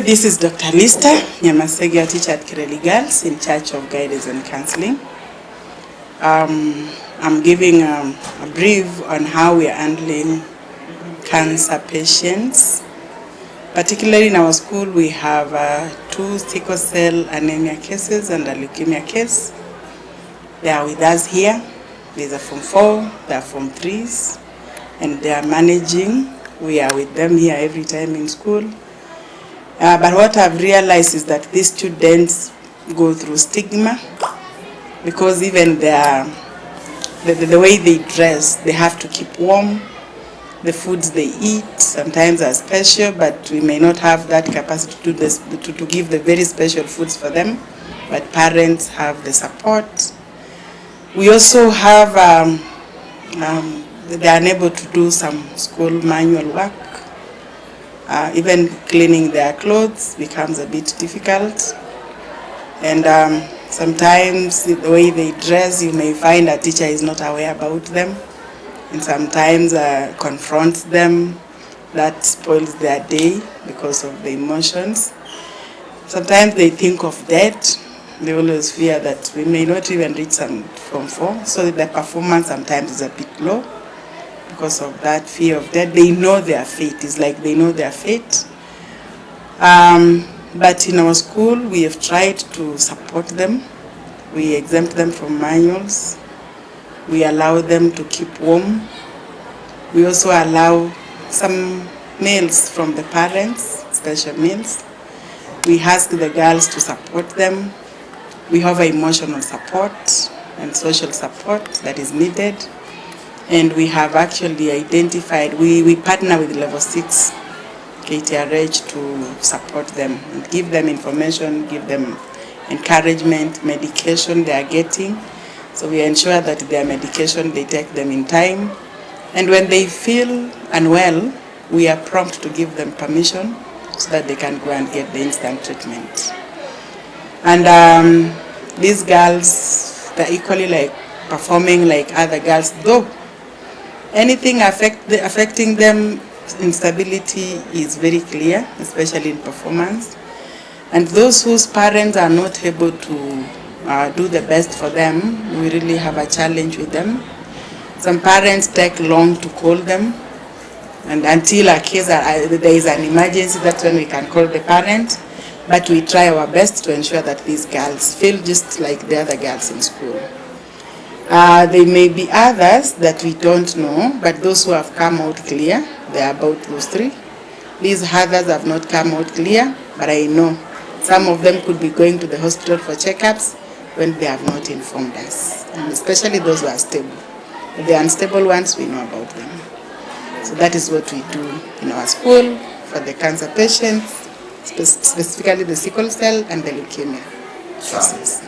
This is Dr. Lista, Nyamasege Teacher at Kereri Girls, in charge of guidance and counseling. I'm giving a brief on how we are handling cancer patients. Particularly in our school, we have 2 sickle cell anemia cases and a leukemia case. They are with us here. There's a Form 4, there are Form 3s, and they are managing. We are with them here every time in school. But what I've realized is that these students go through stigma, because even the way they dress, they have to keep warm. The foods they eat sometimes are special, but we may not have that capacity to do this, to give the very special foods for them. But parents have the support. We also have, they are unable to do some school manual work. Even cleaning their clothes becomes a bit difficult. And sometimes the way they dress, you may find a teacher is not aware about them, and sometimes confronts them. That spoils their day because of the emotions. Sometimes they think of death. They always fear that we may not even reach some Form 4, so the performance sometimes is a bit low because of that fear of death. They know their fate. It's like they know their fate. But in our school, we have tried to support them. We exempt them from manuals. We allow them to keep warm. We also allow some meals from the parents, special meals. We ask the girls to support them. We have emotional support and social support that is needed. And we have actually identified, we partner with Level 6 KTRH to support them and give them information, give them encouragement, medication they are getting. So we ensure that their medication, they take them in time. And when they feel unwell, we are prompt to give them permission so that they can go and get the instant treatment. And these girls, they're equally like performing like other girls, though anything affecting them, instability is very clear, especially in performance. And those whose parents are not able to do the best for them, we really have a challenge with them. Some parents take long to call them, and until a case, there is an emergency, that's when we can call the parent. But we try our best to ensure that these girls feel just like the other girls in school. There may be others that we don't know, but those who have come out clear, they are about those 3. These others have not come out clear, but I know some of them could be going to the hospital for checkups when they have not informed us, and especially those who are stable. The unstable ones, we know about them. So that is what we do in our school for the cancer patients, specifically the sickle cell and the leukemia cases.